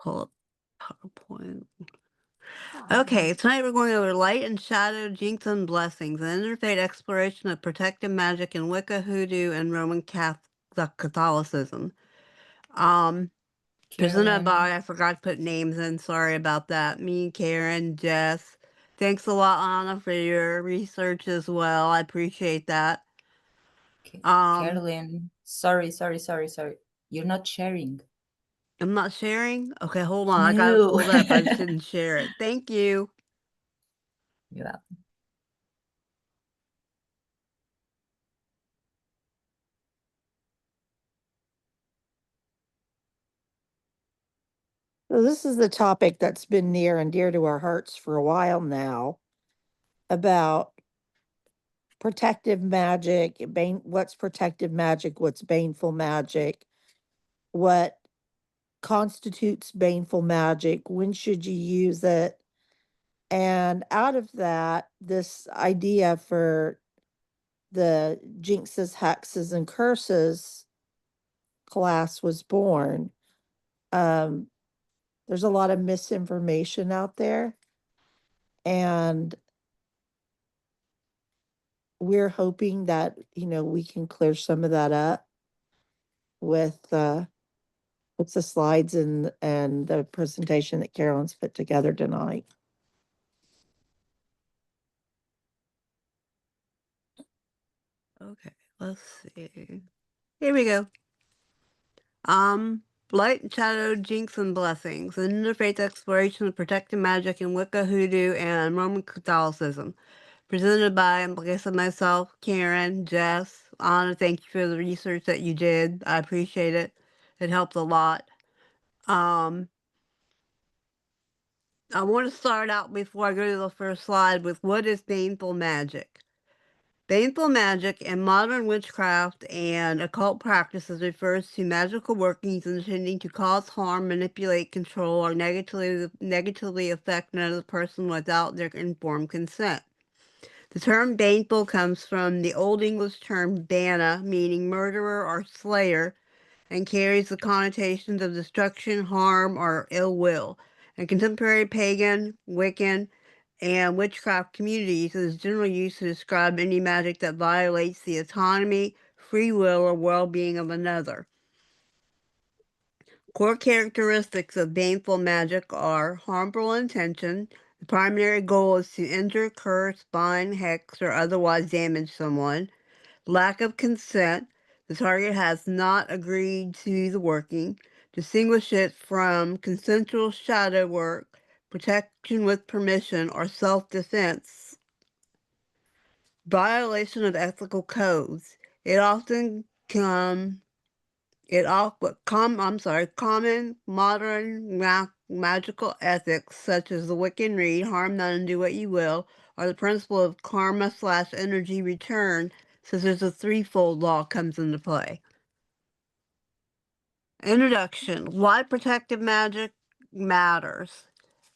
pull up PowerPoint. Okay, tonight we're going over light and shadow, jinx and blessings, an interfaith exploration of protective magic in Wicca, Hoodoo, and Roman Catholicism. Presented by, I forgot to put names in, sorry about that. Me, Karen, Jess. Thanks a lot, Anna, for your research as well. I appreciate that. Carolyn, sorry. You're not sharing. I'm not sharing? Okay, hold on. I got it No. pulled up. I just didn't share it. Thank you. Yeah. So this is the topic that's been near and dear to our hearts for a while now, about protective magic, what's protective magic, what's baneful magic, what constitutes baneful magic, when should you use it? And out of that, this idea for the jinxes, hexes, and curses class was born. There's a lot of misinformation out there, and we're hoping that we can clear some of that up with the slides and the presentation that Carolyn's put together tonight. Okay, let's see. Here we go. Light and shadow, jinx and blessings, an interfaith exploration of protective magic in Wicca, Hoodoo, and Roman Catholicism. Presented by, like I said, myself, Karen, Jess, Anna. Thank you for the research that you did. I appreciate it. It helped a lot. I want to start out before I go to the first slide with what is baneful magic. Baneful magic in modern witchcraft and occult practices refers to magical workings intending to cause harm, manipulate, control, or negatively affect another person without their informed consent. The term baneful comes from the Old English term bana, meaning murderer or slayer, and carries the connotations of destruction, harm, or ill will. In contemporary pagan, Wiccan, and witchcraft communities, it is generally used to describe any magic that violates the autonomy, free will, or well-being of another. Core characteristics of baneful magic are harmful intention. The primary goal is to injure, curse, bind, hex, or otherwise damage someone. Lack of consent. The target has not agreed to the working. Distinguish it from consensual shadow work, protection with permission, or self-defense. Violation of ethical codes. It often common modern magical ethics such as the Wiccan Rede, harm none and do what you will, or the principle of karma/energy return, such as the threefold law comes into play. Introduction. Why protective magic matters.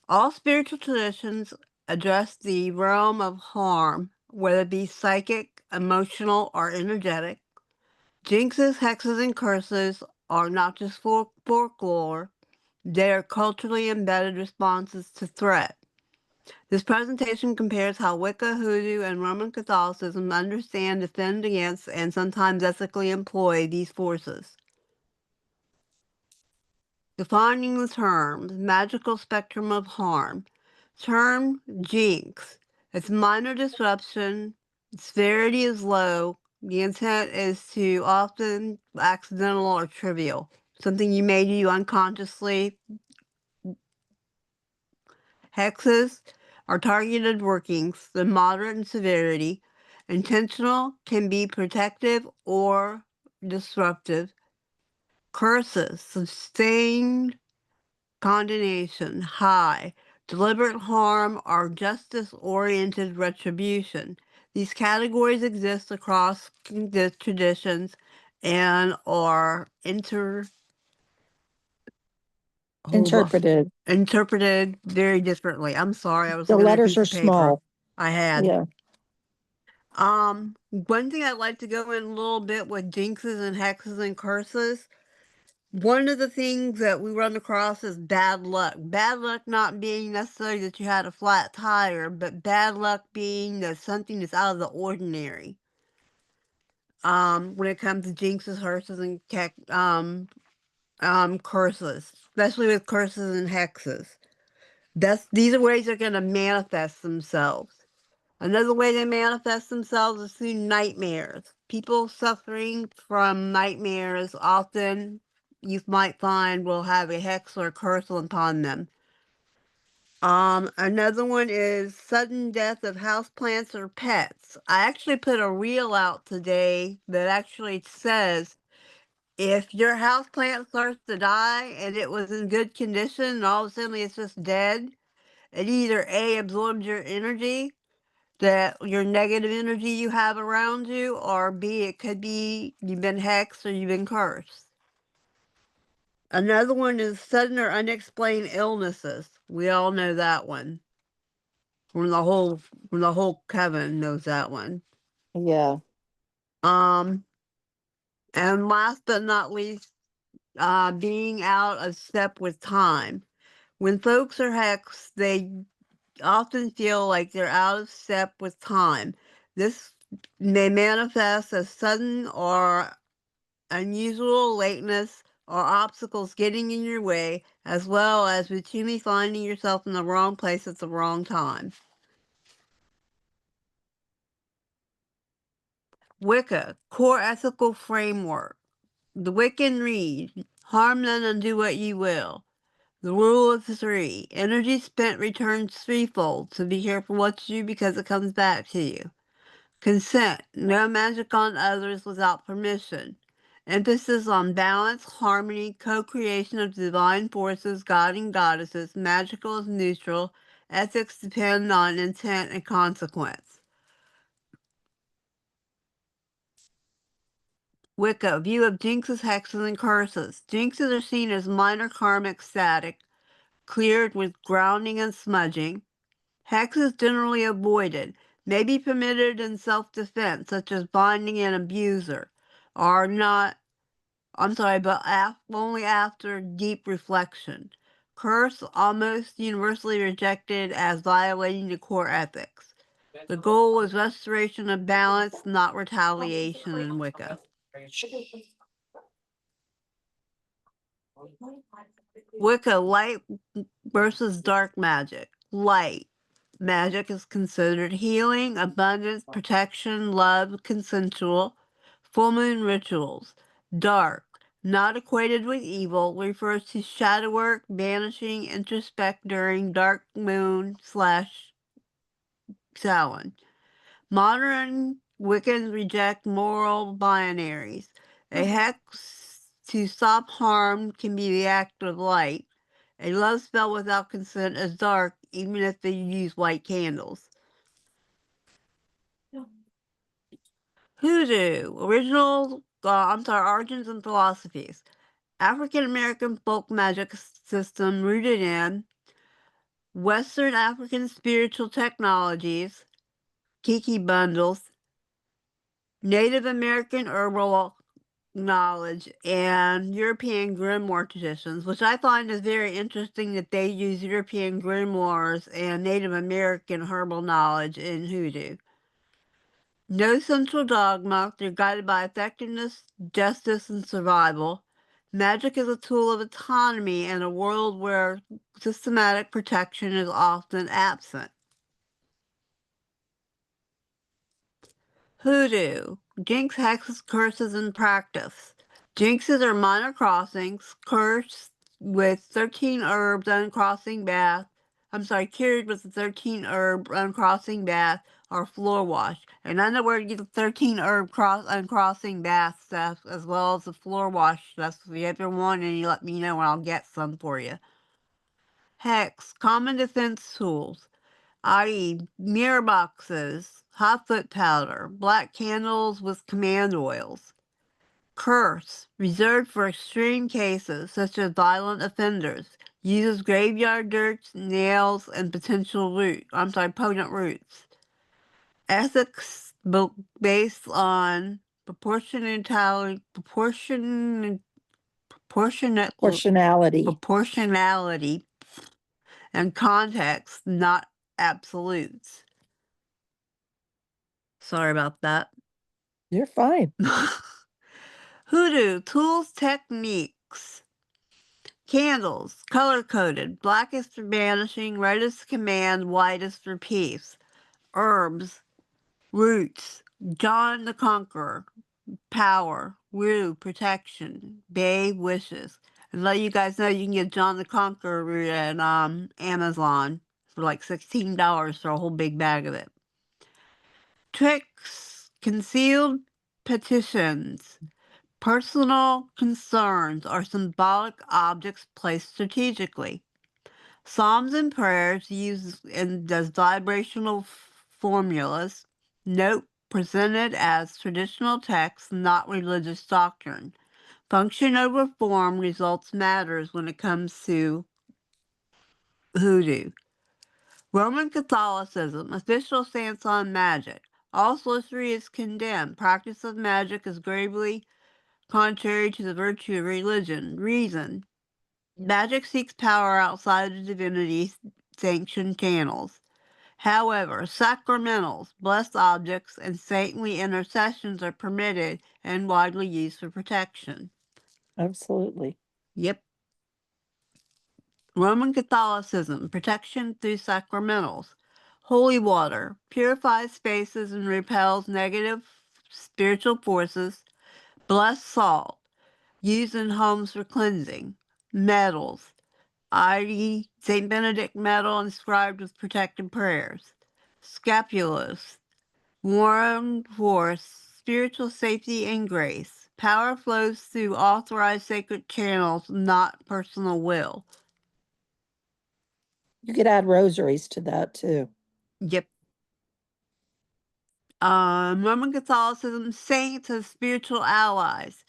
All spiritual traditions address the realm of harm, whether it be psychic, emotional, or energetic. Jinxes, hexes, and curses are not just folklore, they are culturally embedded responses to threat. This presentation compares how Wicca, Hoodoo, and Roman Catholicism understand, defend against, and sometimes ethically employ these forces. Defining the terms, magical spectrum of harm. Term jinx. It's minor disruption, severity is low, the intent is to often accidental or trivial. Something you may do unconsciously. Hexes are targeted workings, the moderate in severity. Intentional can be protective or disruptive. Curses, sustained condemnation, high. Deliberate harm or justice-oriented retribution. These categories exist across the traditions and are Interpreted. interpreted very differently. I'm sorry, I was The looking at a letters piece are of paper small. I had. Yeah. One thing I'd like to go in a little bit with jinxes and hexes and curses. One of the things that we run across is bad luck. Bad luck not being necessarily that you had a flat tire, but bad luck being that something is out of the ordinary. When it comes to jinxes, hearses, and curses, especially with curses and hexes. These are ways they're going to manifest themselves. Another way they manifest themselves is through nightmares. People suffering from nightmares often, you might find, will have a hex or a curse upon them. Another one is sudden death of houseplants or pets. I actually put a reel out today that actually says if your houseplant starts to die and it was in good condition and all of a sudden it's just dead, it either A, absorbs your energy, that your negative energy you have around you, or B, it could be you've been hexed or you've been cursed. Another one is sudden or unexplained illnesses. We all know that one. From the whole Kevin knows that one. Yeah. And last but not least, being out of step with time. When folks are hexed, they often feel like they're out of step with time. This may manifest as sudden or unusual lateness or obstacles getting in your way, as well as routinely finding yourself in the wrong place at the wrong time. Wicca, core ethical framework. The Wiccan read, harm none and do what you will. The rule of three, energy spent returns threefold, so be careful what you do because it comes back to you. Consent, no magic on others without permission. Emphasis on balance, harmony, co-creation of divine forces, god and goddesses, magical is neutral, ethics depend on intent and consequence. Wicca, view of jinxes, hexes, and curses. Jinxes are seen as minor karmic static, cleared with grounding and smudging. Hexes generally avoided, may be permitted in self-defense, such as binding an abuser, are not, but only after deep reflection. Curse almost universally rejected as violating the core ethics. The goal is restoration of balance, not retaliation in Wicca. Wicca, light versus dark magic. Light magic is considered healing, abundance, protection, love, consensual, full moon rituals. Dark, not equated with evil, refers to shadow work, banishing, introspect during dark moon / Samhain. Modern Wiccans reject moral binaries. A hex to stop harm can be the act of light. A love spell without consent is dark, even if they use white candles. Hoodoo, origins and philosophies. African American folk magic system rooted in Western African spiritual technologies, Kiki bundles, Native American herbal knowledge, and European grimoire traditions, which I find is very interesting that they use European grimoires and Native American herbal knowledge in hoodoo. No central dogma, they're guided by effectiveness, justice, and survival. Magic is a tool of autonomy in a world where systematic protection is often absent. Hoodoo, jinx, hexes, curses, and practice. Jinxes are minor crossings, cursed with 13 herbs uncrossing bath. Cured with the 13 herb uncrossing bath or floor wash. And I know where to get the 13 herb uncrossing bath stuff as well as the floor wash stuff. So if you ever want any, let me know and I'll get some for you. Hex, common defense tools, i.e. mirror boxes, hot foot powder, black candles with command oils. Curse, reserved for extreme cases such as violent offenders, uses graveyard dirt, nails, and potent roots. Ethics based on proportionality Proportionality. proportionality and context, not absolutes. Sorry about that. You're fine. Hoodoo, tools, techniques. Candles, color coded. Black is for banishing, red is command, white is for peace. Herbs, roots. John the Conqueror, power. Rue, protection. Bay, wishes. And let you guys know you can get John the Conqueror root at Amazon for like $16 for a whole big bag of it. Tricks, concealed petitions. Personal concerns are symbolic objects placed strategically. Psalms and prayers used as vibrational formulas. Note presented as traditional texts, not religious doctrine. Function over form results matters when it comes to hoodoo. Roman Catholicism, official stance on magic. All sorcery is condemned. Practice of magic is gravely contrary to the virtue of religion. Reason. Magic seeks power outside of divinity's sanctioned channels. However, sacramentals, blessed objects, and saintly intercessions are permitted and widely used for protection. Absolutely. Yep. Roman Catholicism, protection through sacramentals. Holy water, purifies spaces and repels negative spiritual forces. Blessed salt, used in homes for cleansing. Medals, i.e., St. Benedict medal inscribed with protective prayers. Scapulas, worn for spiritual safety and grace. Power flows through authorized sacred channels, not personal will. You could add rosaries to that too. Yep. Roman Catholicism, saints as spiritual allies.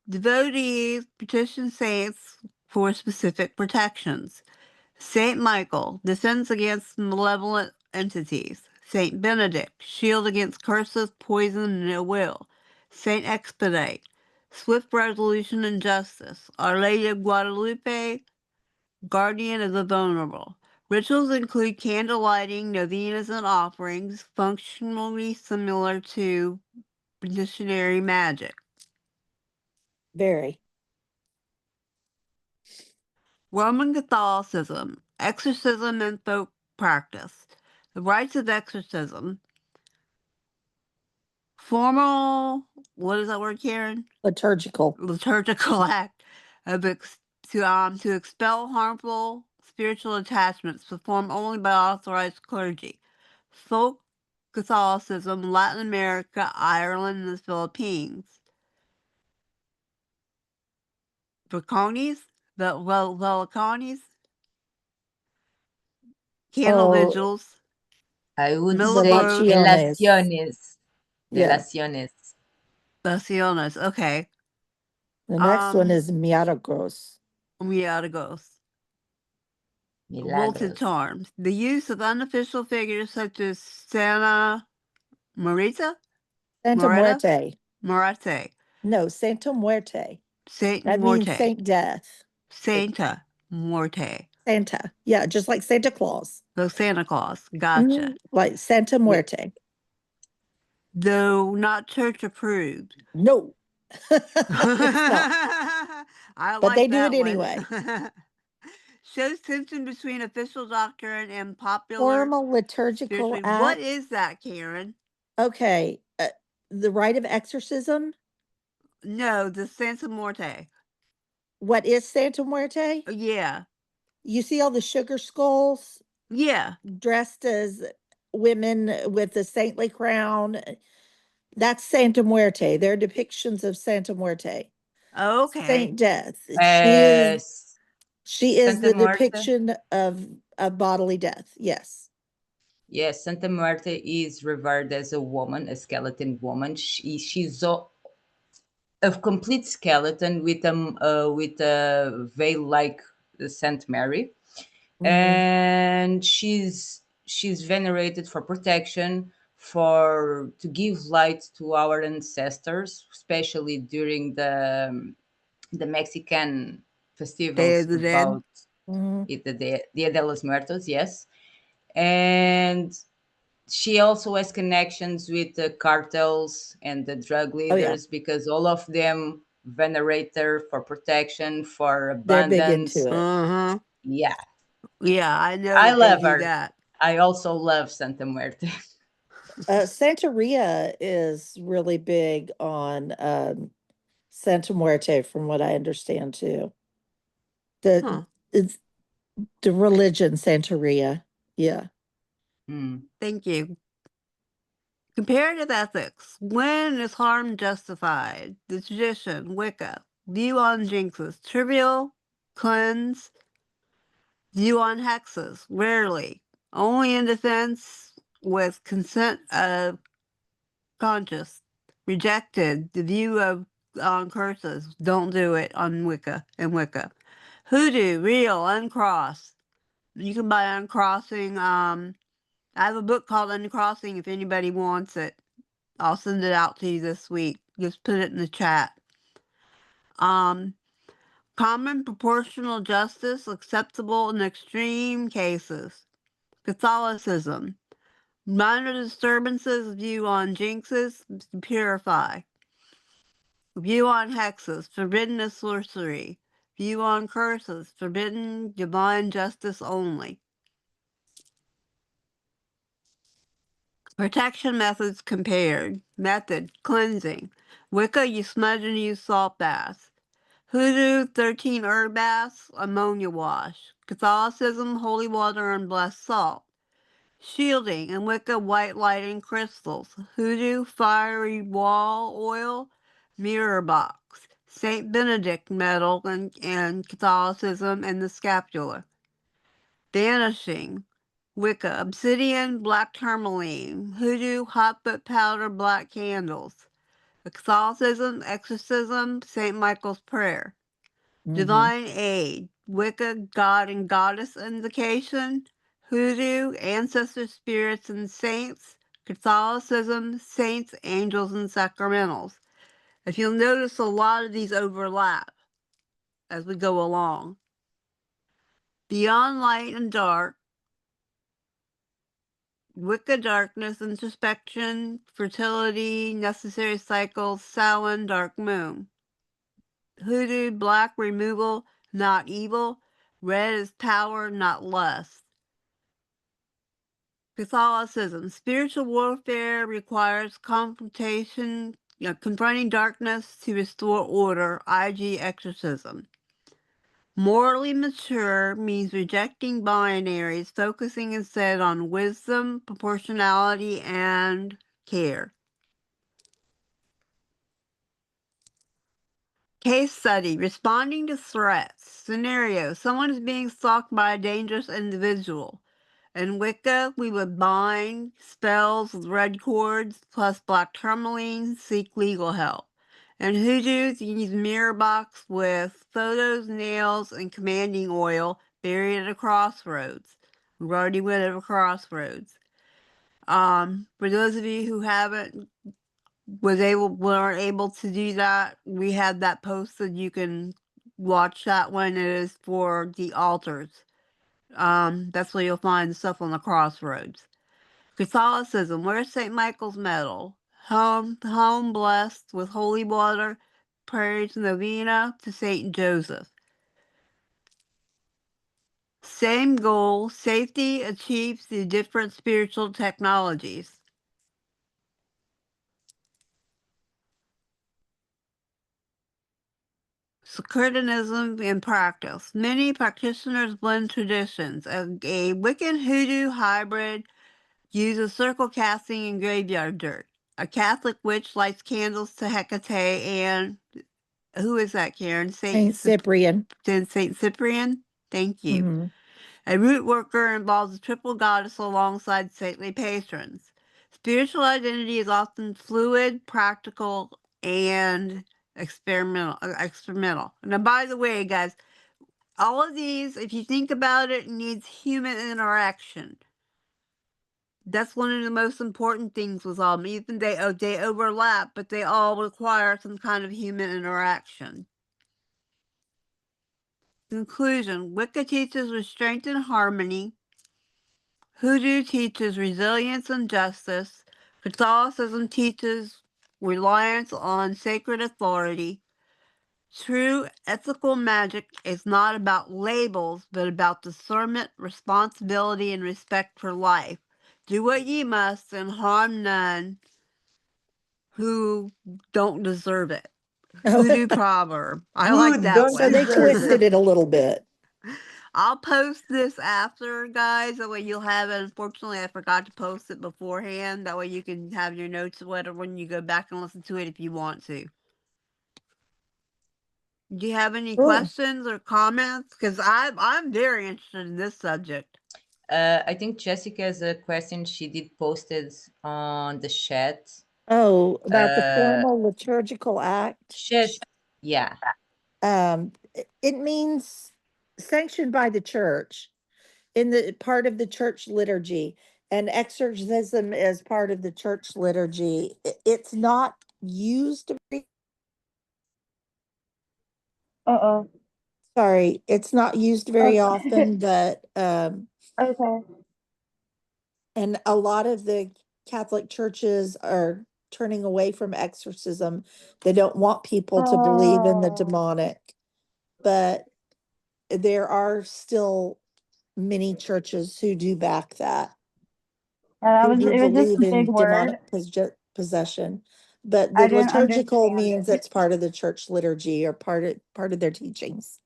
Devotees petition saints for specific protections. Saint Michael defends against malevolent entities. Saint Benedict, shield against curses, poison, and ill will. Saint Expedite, swift resolution and justice. Our Lady of Guadalupe, guardian of the vulnerable. Rituals include candle lighting, novenas, and offerings, functionally similar to missionary magic. Very. Roman Catholicism, exorcism and folk practice. The rites of exorcism, formal, what is that word, Karen? Liturgical. Liturgical act of to expel harmful spiritual attachments performed only by authorized clergy. Folk Catholicism, Latin America, Ireland, and the Philippines. Vacones, Velicones, candle Oh, vigils, I would say Milagros, relaciones. Yeah. Relaciones. Vaciones. Okay. The next one is Milagros. Milagros. Wilted Milagros. charms. The use of unofficial figures such as Santa Marita, Santa Moretta, Muerte. Morate, No, Santa Muerte. Saint That means Morte, Saint Death. Santa Morte. Santa. Yeah, just like Santa Claus. So Santa Claus. Gotcha. Like Santa Muerte. Though not church approved. No. It's not. I But like they do that it one. anyway. Shows tension between official doctrine and popular Formal liturgical spirituality. What act. is that, Karen? Okay. The rite of exorcism. No, the Santa Morte. What is Santa Muerte? Yeah. You see all the sugar skulls Yeah. dressed as women with the saintly crown. That's Santa Muerte. They're depictions of Santa Muerte. Okay. Saint Death. Yes. She is Santa the Muerte. depiction of bodily death. Yes. Yes, Santa Muerte is revered as a woman, a skeleton woman. She's a complete skeleton with a veil like Saint Mary, and she's venerated for protection, for to give light to our ancestors, especially during the Mexican Day festivals of the Dead. about Mhm. it, the Dia de los Muertos, yes. And she also has connections with the cartels and the drug Oh, yeah. leaders because all of them venerate her for protection, for They're big abundance. into it. Uh-huh. Yeah, Yeah, I know I that they love do her. that. I also love Santa Muerte. Santeria is really big on Santa Muerte, from what I understand too. The Huh. it's the religion Santeria. Yeah. Mm. Thank you. Comparative ethics. When is harm justified? The tradition, Wicca. View on jinxes. Trivial. Cleanse. View on hexes. Rarely. Only in defense with consent of conscious. Rejected. The view of on curses. Don't do it on Wicca and Wicca. Hoodoo. Real. Uncrossed. You can buy uncrossing. I have a book called Uncrossing if anybody wants it. I'll send it out to you this week. Just put it in the chat. Um, Common proportional justice acceptable in extreme cases. Catholicism. Minor disturbances view on jinxes to purify. View on hexes, forbidden as sorcery. View on curses, forbidden divine justice only. Protection methods compared. Method, cleansing. Wicca, you smudge and use salt baths. Hoodoo, 13 herb baths, ammonia wash. Catholicism, holy water and blessed salt. Shielding and Wicca, white lighting crystals. Hoodoo, fiery wall oil, mirror box. Saint Benedict medal and Catholicism and the scapula. Vanishing. Wicca, obsidian, black tourmaline. Hoodoo, hot foot powder, black candles. Catholicism, exorcism, St. Michael's prayer. Mhm. Divine aid, Wicca, God and Goddess invocation, Hoodoo, ancestor spirits and saints, Catholicism, saints, angels, and sacramentals. If you'll notice, a lot of these overlap as we go along. Beyond light and dark, Wicca, darkness, introspection, fertility, necessary cycles, Samhain, dark moon. Hoodoo, black, removal, not evil. Red is power, not lust. Catholicism, spiritual warfare requires confrontation, confronting darkness to restore order, i.g. exorcism. Morally mature means rejecting binaries, focusing instead on wisdom, proportionality, and care. Case study, responding to threats. Scenario, someone is being stalked by a dangerous individual. In Wicca, we would bind spells with red cords plus black tourmaline, seek legal help. In Hoodoo, you use mirror box with photos, nails, and commanding oil buried at a crossroads. We already went over crossroads. For those of you who haven't weren't able to do that, we had that posted. You can watch that one. It is for the altars. That's where you'll find stuff on the crossroads. Catholicism, where's St. Michael's medal? Home blessed with holy water, praise novena to St. Joseph. Same goal, safety achieves through different spiritual technologies. Securitanism in practice. Many practitioners blend traditions. A Wiccan Hoodoo hybrid uses circle casting and graveyard dirt. A Catholic witch lights candles to Hecate and who is that, Karen? Saint Cyprian. Saint Cyprian? Thank you. Mhm. A root worker involves a triple goddess alongside saintly patrons. Spiritual identity is often fluid, practical, and experimental. Now, by the way, guys, all of these, if you think about it, needs human interaction. That's one of the most important things with all. Even they overlap, but they all require some kind of human interaction. Conclusion: Wicca teaches restraint and harmony. Hoodoo teaches resilience and justice. Catholicism teaches reliance on sacred authority. True ethical magic is not about labels, but about discernment, responsibility, and respect for life. Do what ye must and harm none who don't deserve it. Hoodoo proverb. I like Who that don't So one. they deserve twisted it? it a little bit. I'll post this after, guys. That way you'll have it. Unfortunately, I forgot to post it beforehand. That way you can have your notes or whatever when you go back and listen to it if you want to. Do you have any Cool. questions or comments? Because I'm very interested in this subject. I think Jessica has a question she did posted on the chat. Oh, about the Uh, formal liturgical act. Shed, yeah. It means sanctioned by the church in the part of the church liturgy, and exorcism is part of the church liturgy. It's not used very, Uh-oh. sorry, it's not used very Okay. often, but Okay. and a lot of the Catholic churches are turning away from exorcism. They don't want people to believe in the Oh. demonic, but there are still many churches who do back that, Yeah, who do it was just believe a big in word. demonic possession. But the I didn't liturgical understand means it. it's part of the church liturgy or part of their teachings.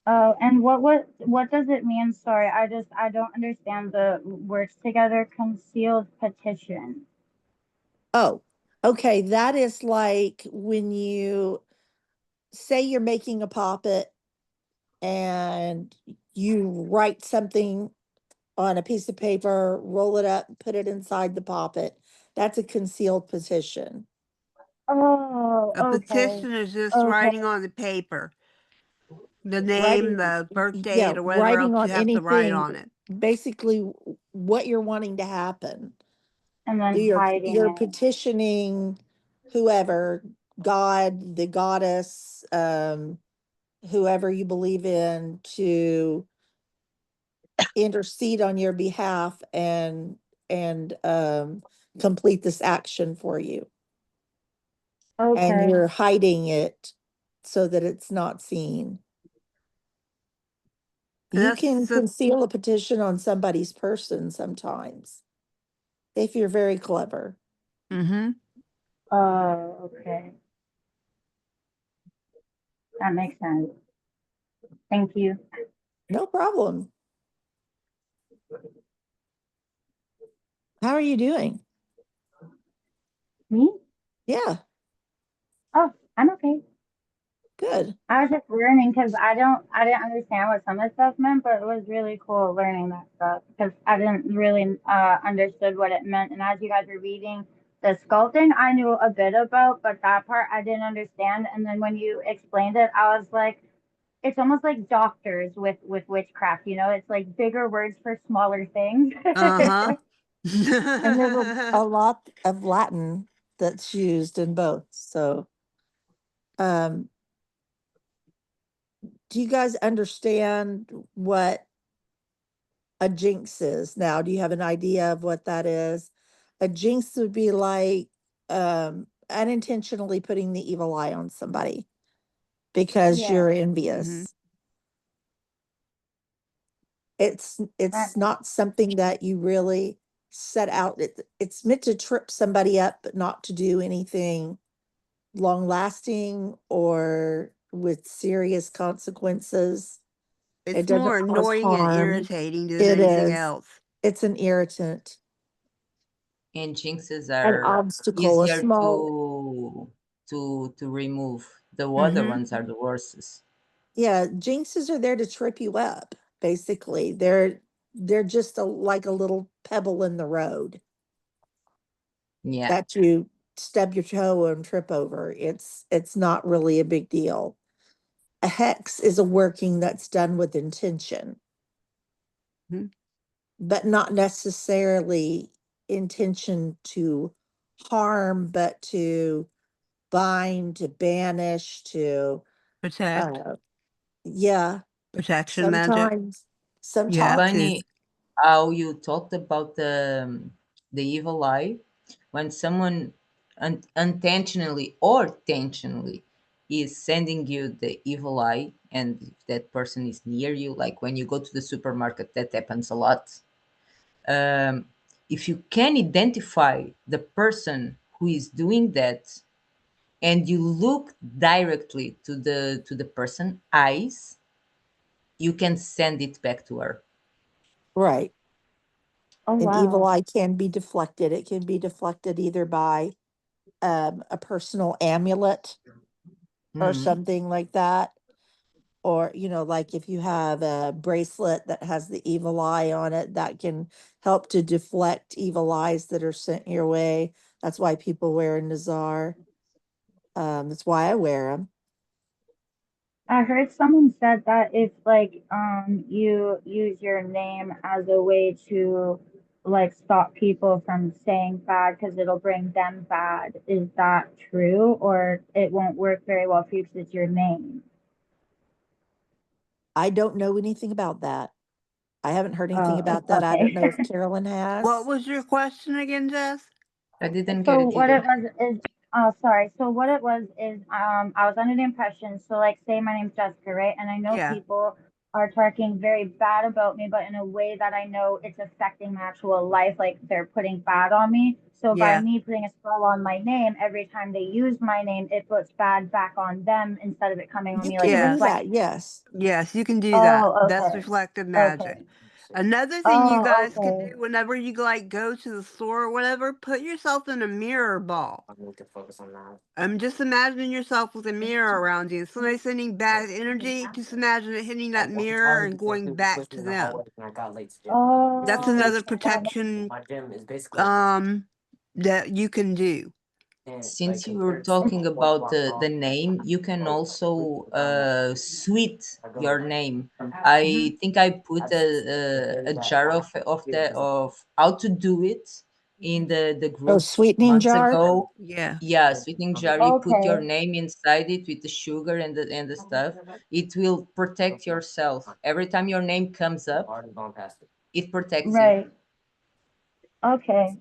Oh, and what does it mean? Sorry, I don't understand the words together. Concealed petition. Oh, okay. That is like when you say you're making a poppet and you write something on a piece of paper, roll it up, put it inside the poppet. That's a concealed petition. Oh, A okay. petition is just Okay. writing on the paper the name, Writing, the birth yeah, date, or whatever writing else on you have to write anything, on it. basically what you're wanting to happen. And then hiding You're it. petitioning whoever, God, the goddess, whoever you believe in, to intercede on your behalf and complete this action for you. And Okay. you're hiding it so that it's not seen. And You that's can the conceal a petition on somebody's person sometimes if you're very clever. mm-hmm. Oh, okay. That makes sense. Thank you. No problem. How are you doing? Me? Yeah, Oh, I'm okay. good. I was just learning because I didn't understand what some of the stuff meant, but it was really cool learning that stuff because I didn't really understood what it meant. And as you guys were reading the sculpting, I knew a bit about, but that part I didn't understand. And then when you explained it, I was like, it's almost like doctors with witchcraft. You know, it's like bigger words for smaller things. Uh-huh. And there's a lot of Latin that's used in both. So, um, do you guys understand what a jinx is now? Do you have an idea of what that is? A jinx would be like unintentionally putting the evil eye on somebody because Yeah. you're Mm-hmm. envious. That, It's not something that you really set out. It's meant to trip somebody up, but not to do anything long lasting or with serious consequences. It It's more doesn't cause annoying and harm. irritating than It anything is. else. It's an irritant, And jinxes an are obstacle, a easier small, to remove. The other Mm-hmm. ones are the worst. yeah, jinxes are there to trip you up, basically. They're just like a little pebble in the road Yeah. that you stub your toe and trip over. It's not really a big deal. A hex is a working that's done with intention, Mm-hmm. but not necessarily intention to harm, but to bind, to banish, to Protect. uh, Yeah, Protection magic. sometimes, You have sometimes, to. Funny how you talked about the evil eye. When someone unintentionally or intentionally is sending you the evil eye, and if that person is near you, like when you go to the supermarket, that happens a lot. um, if you can identify the person who is doing that, and you look directly to the person eyes, you can send it back to her. right. Oh An evil wow. eye can be deflected. It can be deflected either by a personal amulet or Mhm. something like that. Or, like if you have a bracelet that has the evil eye on it, that can help to deflect evil eyes that are sent your way. That's why people wear a Nazar. That's why I wear them. I heard someone said that if like you use your name as a way to like stop people from saying bad because it'll bring them bad. Is that true, or it won't work very well for you because it's your name? I don't know anything about that. I haven't heard anything Oh, about that. I don't okay. know if Carolyn What has. was your question again, Jess? I didn't get So it what it either. was is, oh, sorry. So what it was is, I was under the impression, so like, say my name's Jessica, right? And I know Yeah. people are talking very bad about me, but in a way that I know it's affecting my actual life, like they're putting bad on me. So by Yeah. me putting a spell on my name, every time they use my name, it puts bad back on them instead of it coming on You me like a can do Yes. that, reflection. yes. Yes, you can do that. Oh, That's okay. reflective magic. Okay. Another thing you Oh, guys can okay. do whenever you like go to the store or whatever, put yourself in a mirror ball. Just imagine yourself with a mirror around you. Somebody sending bad energy, just imagine it hitting that mirror and going back to them. That's Oh, another that protection um that you can do. Since you were talking about the name, you can also sweet your name. Mhm. I think I put a jar of how to do it in the Oh, group sweetening months jar? ago. Yeah. Yeah, sweetening jar. You put your okay. name inside it with the sugar and the stuff. It will protect yourself. Every time your name comes up, it protects you. Right. Okay.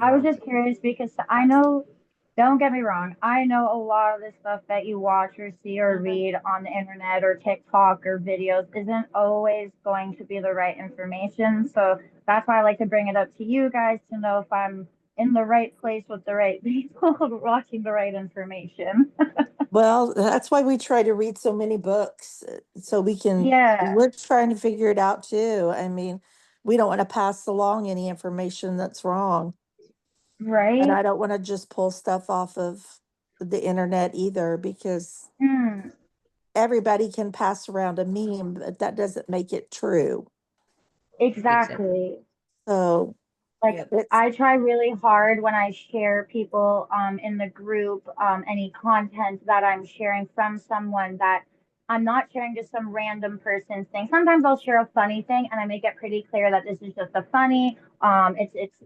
I was just curious because I know, don't get me wrong, I know a lot of the stuff that you watch or see or read on the internet or TikTok or videos isn't always going to be the right information. So that's why I like to bring it up to you guys to know if I'm in the right place with the right people, watching the right information. Well, that's why we try to read so many books, so Yeah, we're trying to figure it out too. I mean, we don't want to pass along any information that's wrong. And right? I don't want to just pull stuff off of the internet either, because Hmm, everybody can pass around a meme, but that doesn't make it true. Exactly. exactly. So Like it's, I try really hard when I share people in the group any content that I'm sharing from someone that I'm not sharing just some random person's thing. Sometimes I'll share a funny thing and I make it pretty clear that this is just a funny.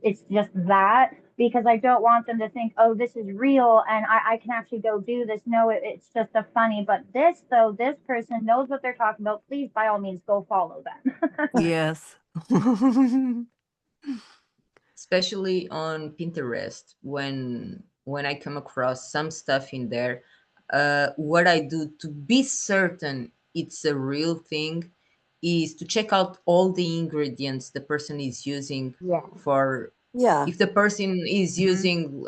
It's just that because I don't want them to think, oh, this is real and I can actually go do this. No, it's just a funny. But this though, this person knows what they're talking about. Please, by all means, go follow them. Yes. Especially on Pinterest, when I come across some stuff in there. What I do to be certain it's a real thing is to check out all the ingredients the person is using. Yeah. For yeah. if the person is Mhm. using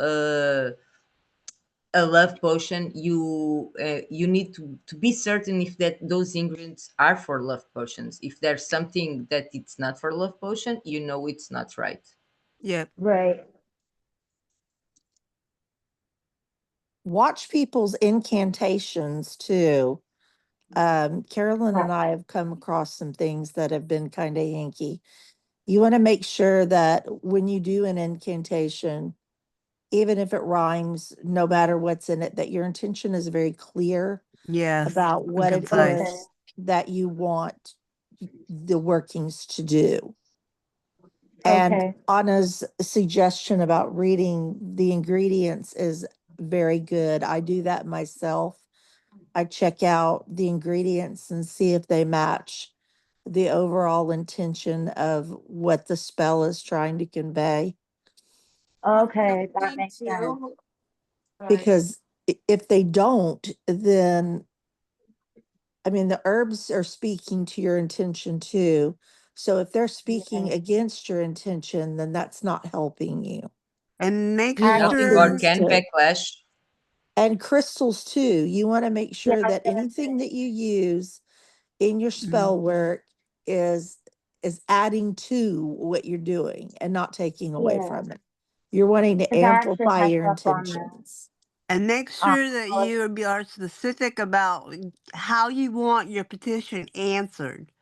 a love potion, you need to be certain if that those ingredients are for love potions. If there's something that it's not for love potion, you know it's not right. Yep. Right. Watch people's incantations too. Carolyn and I have come across some things that have been kind of hinky. You want to make sure that when you do an incantation, even if it rhymes, no matter what's in it, that your intention is very clear Yes. about And what it concise. Okay. is that you want the workings to do. And Okay. Anna's suggestion about reading the ingredients is very good. I do that myself. I check out the ingredients and see if they match the overall intention of what the spell is trying to convey. Okay, that makes sense. Because if they don't, then I mean, the herbs are speaking to your intention too. So if they're speaking Yeah. against your intention, then that's not helping you. And make You want Nothing sure, more things can to, backlash. and crystals too. You want to make Yeah, sure I was that gonna anything say. that you use in your Mhm. spell work is adding to what you're doing and not taking away Yeah, from it. You're wanting to because I actually amplify messed your up on that. intentions. and make Um, sure that I was- you are specific about how you want your petition answered,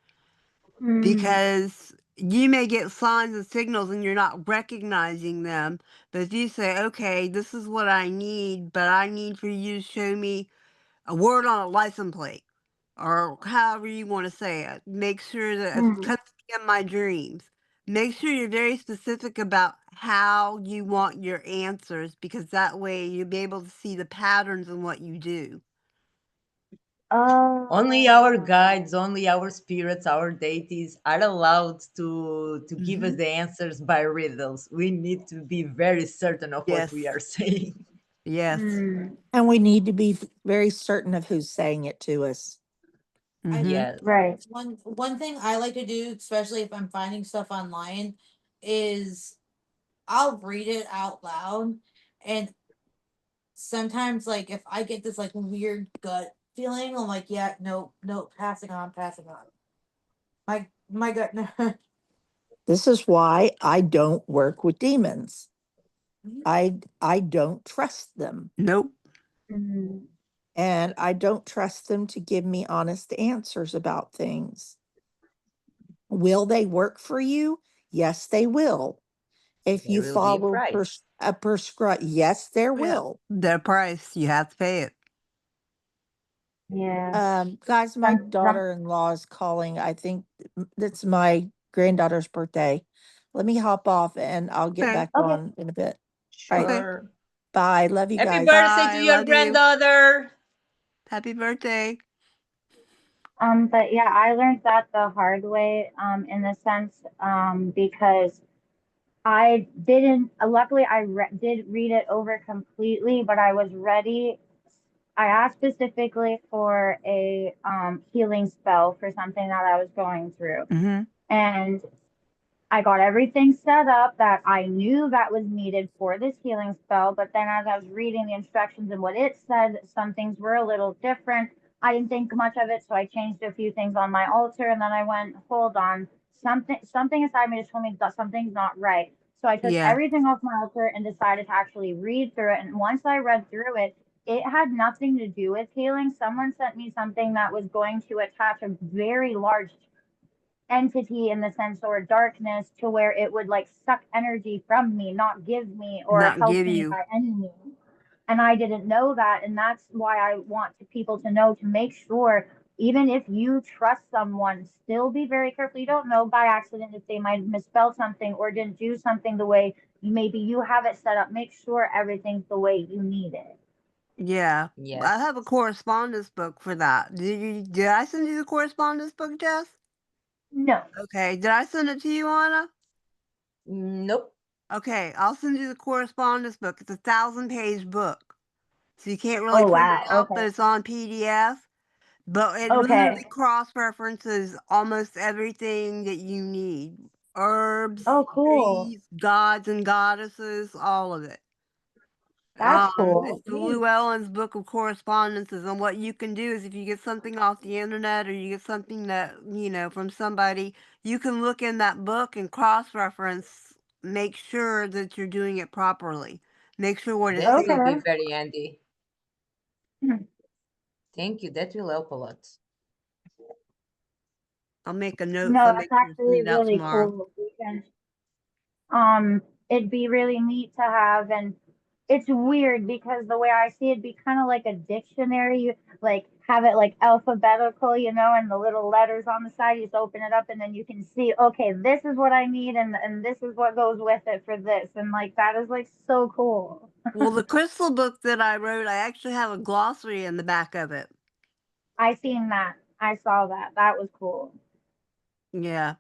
mm, because you may get signs and signals and you're not recognizing them. But if you say, okay, this is what I need, but I need for you to show me a word on a license plate, or however you want to say it. Make sure that it's mm. coming in my dreams. Make sure you're very specific about how you want your answers, because that way you'll be able to see the patterns in what you do. Only our Oh, guides, only our spirits, our deities are allowed to give us Hmm. the answers by riddles. We need to be very certain of what we Yes. are saying. Yes. mm, And we need to be very certain of who's saying it to us. Hmm. Yes. right. One thing I like to do, especially if I'm finding stuff online, is I'll read it out loud. And sometimes like if I get this like weird gut feeling, I'm like, yeah, nope, nope, passing on, passing on. My gut This is why I don't work with demons. I don't trust them. Nope. Mm, And I don't trust them to give me honest answers about things. Will they work for you? Yes, they will. If There you will be a follow price. a prescribe, yes, there Yeah. will. The price, you have to pay it. yeah. Guys, my Some, daughter-in-law is calling. I think it's my granddaughter's birthday. Let me hop off and I'll get Okay. back okay. on in a bit. All right. Okay. Sure. Bye. Love you Happy guys. birthday to Bye. your Love you. granddaughter. Happy birthday. But yeah, I learned that the hard way, in the sense, because I didn't, luckily did read it over completely, but I was ready. I asked specifically for a healing spell for something that I was going through. Hmm. And I got everything set up that I knew that was needed for this healing spell, but then as I was reading the instructions and what it said, some things were a little different. I didn't think much of it, so I changed a few things on my altar, and then I went, hold on, something inside me just told me that something's not right. So I took Yeah. everything off my altar and decided to actually read through it. And once I read through it, it had nothing to do with healing. Someone sent me something that was going to attach a very large entity in the sense, or darkness, to where it would like suck energy from me, not give me or Not help give me you. by any means. And I didn't know that. And that's why I want people to know, to make sure, even if you trust someone, still be very careful. You don't know by accident if they might have misspelled something or didn't do something the way maybe you have it set up. Make sure everything's the way you need it. Yeah. I Yes. have a correspondence book for that. Did I send you the correspondence book, Jess? No. Okay. Did I send it to you, Anna? Nope. Okay, I'll send you the correspondence book. It's a 1,000-page book. So you can't really Oh, print wow. it out, but Okay. it's on PDF. But it literally Okay. cross-references almost everything that you need. Herbs, Oh, cool. trees, gods and goddesses, all of it. That's It's cool. the Llewellyn's Book of Correspondences, and what you can do is if you get something off the internet or you get something that, from somebody, you can look in that book and cross-reference, make sure that you're doing it properly. Make sure what it's That saying. will be Okay. very handy. Hmm. Thank you. That will help a lot. I'll make a note No, so I that's make sure to actually send it out really tomorrow. cool because it'd be really neat to have. And it's weird because the way I see it, be kind of like a dictionary. You like have it like alphabetical, and the little letters on the side, you just open it up and then you can see, okay, this is what I need, and this is what goes with it for this. And like that is like so cool. Well, the crystal book that I wrote, I actually have a glossary in the back of it. I seen that. I saw that. That was cool. Yeah.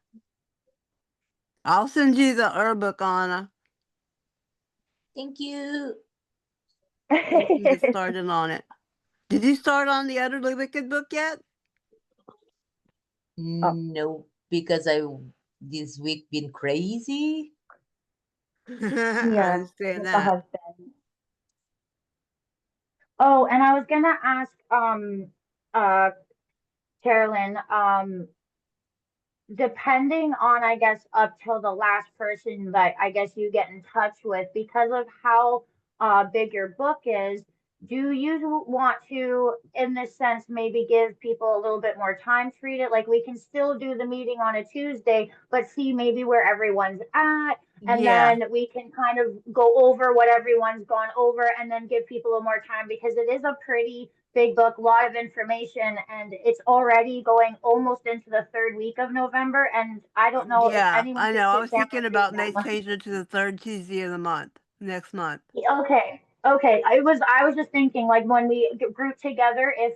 I'll send you the herb book, Anna. Thank you. You can get started on it. Did you start on the Utterly Wicked book yet? Oh, No, because I this week been crazy. I yeah, understand with the that. husband. Oh, and I was gonna ask uh Carolyn, depending on, I guess, up till the last person that I guess you get in touch with, because of how big your book is, do you want to, in this sense, maybe give people a little bit more time to read it? Like we can still do the meeting on a Tuesday, but see maybe where everyone's at, and Yeah. then we can kind of go over what everyone's gone over, and then give people a little more time because it is a pretty big book, a lot of information, and it's already going almost into the third week of November. And I don't know if Yeah, anyone I could know. I sit was down thinking and read about that much. changing it to the third Tuesday of the month, next month. Okay. Okay. I was just thinking like when we group together, if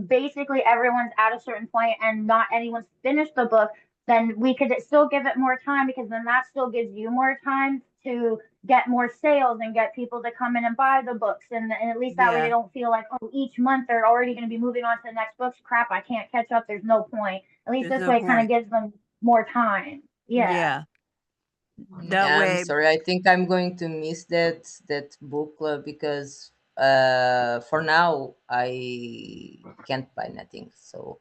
basically everyone's at a certain point and not anyone's finished the book, then we could still give it more time because then that still gives you more time to get more sales and get people to come in and buy the books. And at least that way they Yeah, don't feel like, oh, each month they're already going to be moving on to the next books. Crap, I can't catch up. There's no point. At least there's this no way it kind of point. gives them more time. Yeah. Yeah, that I'm way. sorry. I think I'm going to miss that book club because for now I can't buy nothing. So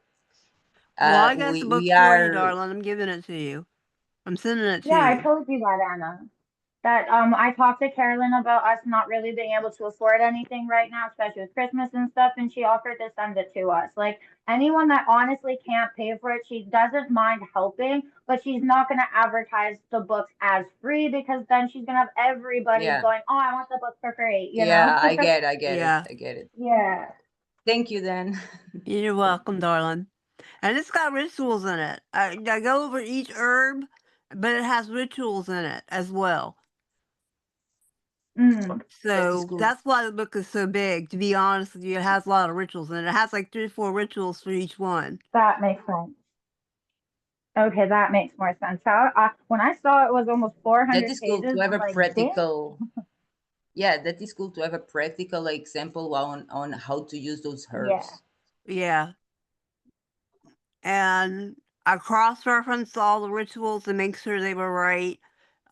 Well, I got the book we for you, are, darling. I'm giving it to you. I'm sending it to Yeah, I you. told you that, Anna. That I talked to Carolyn about us not really being able to afford anything right now, especially with Christmas and stuff, and she offered to send it to us. Like anyone that honestly can't pay for it, she doesn't mind helping, but she's not going to advertise the books as free because then she's going to have everybody yeah, going, "Oh, I want the book for free," you know? yeah. Yeah, I get it. Yeah. Thank you, then. you're welcome, darling. And it's got rituals in it. I go over each herb, but it has rituals in it as well. Mm, That is So cool. that's why the book is so big. To be honest with you, it has a lot of rituals in it. It has like 3 or 4 rituals for each one. that makes sense. Okay, that makes more sense. So when I saw it was almost That 400 is cool to pages, have I'm a like, damn. practical. Yeah, that is cool to have a practical example on how to use those Yeah. herbs. Yeah. And I cross-referenced all the rituals to make sure they were right.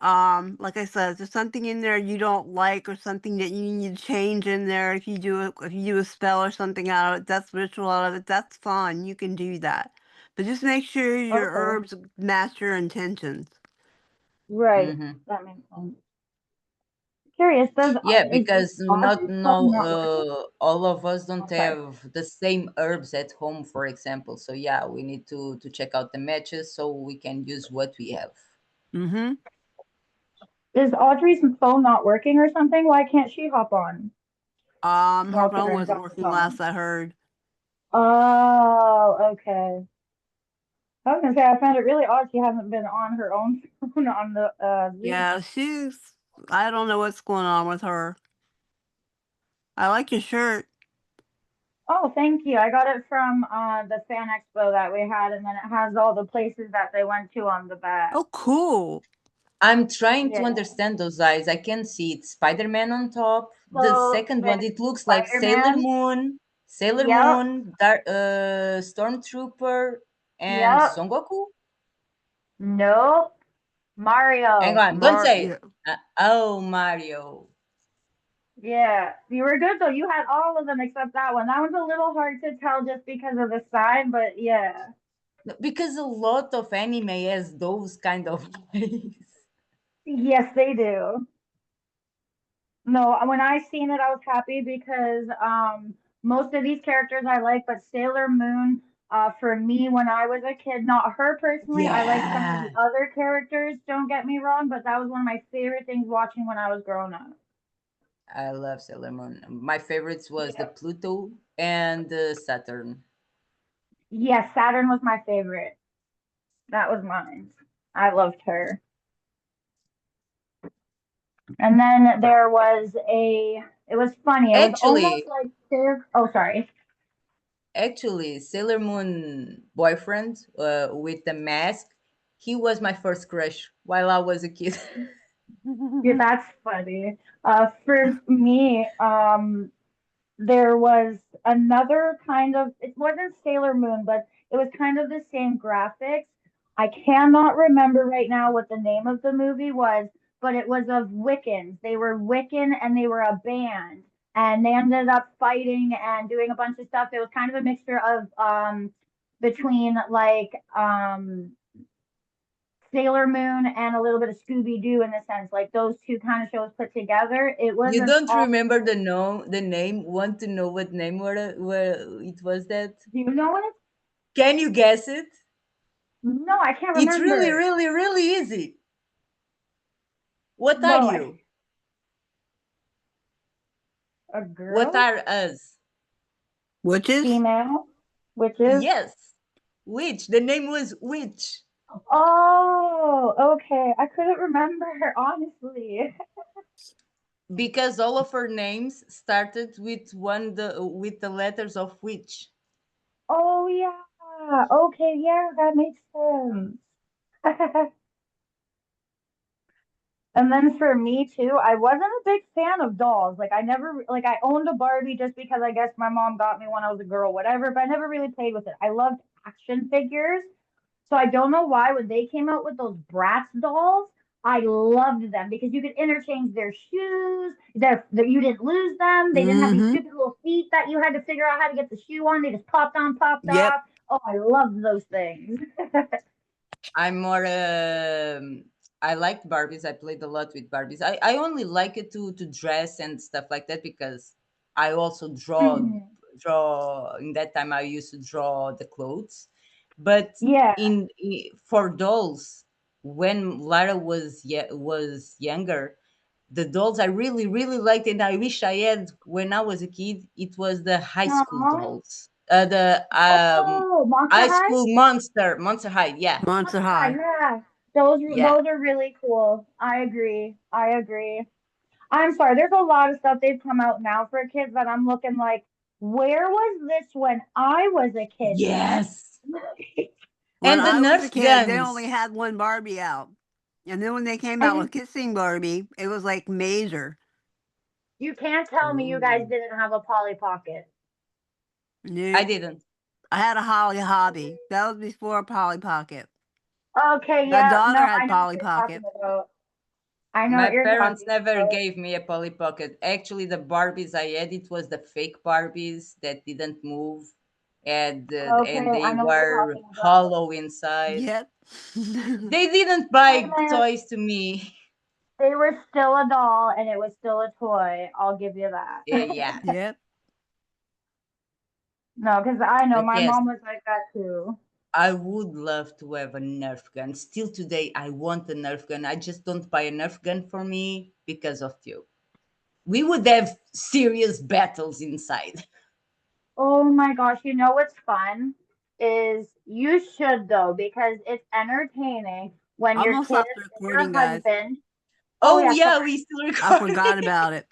Like I said, if there's something in there you don't like or something that you need to change in there, if you do a spell or something out of it, that's ritual out of it, that's fine. You can do that. But just make sure your Okay. herbs match your intentions. Right. Hmm. That makes sense. Curious, Yeah, is because not Audrey's phone no not working? all of us don't Oh, sorry. have the same herbs at home, for example. So yeah, we need to check out the matches so we can use what we have. Mm-hmm. Is Audrey's phone not working or something? Why can't she hop on? Her Walter phone and wasn't John's working phone. last I heard. Oh, okay. I was gonna say I found it really odd she hasn't been on her own phone on the Yeah, Zoom. I don't know what's going on with her. I like your shirt. Oh, thank you. I got it from the fan expo that we had, and then it has all the places that they went to on the back. Oh, cool. I'm trying to Yeah. understand those eyes. I can see it. Spider-Man on top. The So second one, there's it looks like Spider-Man. Sailor Yep. Moon, Stormtrooper, and Yep. Son Goku. Nope. Hang Mario. on, don't say Yeah. it. Oh, Mario. Yeah. You were good though. You had all of them except that one. That one's a little hard to tell just because of the side, but yeah. Because a lot of anime has those kind of eyes. Yes, they do. No, when I seen it, I was happy because most of these characters I like, but Sailor Moon, for me when I was a kid, not her personally, I like some of the Yeah. other characters, don't get me wrong, but that was one of my favorite things watching when I was growing up. I love Sailor Moon. My favorites was the Yeah. Pluto and the Saturn. Yes, Saturn was my favorite. That was mine. I loved her. And then there was it was funny. It was almost Actually, like oh, sorry. Actually, Sailor Moon boyfriend with the mask, he was my first crush while I was a kid. Yeah, that's funny. For me, there was another kind of, it wasn't Sailor Moon, but it was kind of the same graphics. I cannot remember right now what the name of the movie was, but it was of Wiccans. They were Wiccan and they were a band, and they ended up fighting and doing a bunch of stuff. It was kind of a mixture of between like Sailor Moon and a little bit of Scooby Doo in a sense, like those two kind of shows put together. It was You an don't awesome. remember the name? Want to know what name where it was that? Do you know what? Can you guess it? No, I can't It's really, remember. really, really easy. What are No, you? a What girl, are us? Witches? female, witches. Yes. Which? The name was Which. Oh, okay. I couldn't remember, honestly. Because all of her names started with the letters of which. Oh, yeah. Okay, yeah, that makes sense. And then for me too, I wasn't a big fan of dolls. Like I never like I owned a Barbie just because I guess my mom got me when I was a girl, whatever, but I never really played with it. I loved action figures. So I don't know why when they came out with those Bratz dolls, I loved them because you could interchange their shoes. You didn't lose them. They didn't have these Mm-hmm. stupid little feet that you had to figure out how to get the shoe on. They just popped on, popped Yep. off. Oh, I loved those things. I'm more I liked Barbies. I played a lot with Barbies. I only like it to dress and stuff like that because I also Mhm. draw in that time I used to draw the clothes. But Yeah. for dolls, when Lara was younger, the dolls I really, really liked and I wish I had when I was a kid, it was the high school Aw. dolls. The Oh, Monster high High? school monster high, yeah. Monster Monster High, High. yeah. Yeah. Those are really cool. I agree. I agree. I'm sorry, there's a lot of stuff they've come out now for kids that I'm looking like, where was this when I was a kid, man? Yes. When And the I was a Nerf kid, they only guns. had one Barbie out. And then when they came out And with Kissing Barbie, it was like major. you can't tell me you guys Ooh. didn't have a Polly Pocket. I Nope. didn't. I had a Holly Hobby. That was before Polly Pocket. Okay, My yeah, daughter no, I had know what Polly you're talking Pocket. about. I know My what you're parents talking never about. gave me a Polly Pocket. Actually, the Barbies I had, it was the fake Barbies that didn't move, and Okay, I they know what you're were talking about. hollow inside. Yep. They didn't Hey buy man, toys to me. they were still a doll and it was still a toy. I'll give you that. Yeah, Yep. No, because I know but my yes, mom was like that too. I would love to have a Nerf gun. Still today, I want a Nerf gun. I just don't buy a Nerf gun for me because of you. We would have serious battles inside. Oh my gosh, you know what's fun is you should though because it's entertaining when your Almost kid stopped and your recording, guys. husband. Oh Oh yeah, yeah, sorry. we still I recording. forgot about it.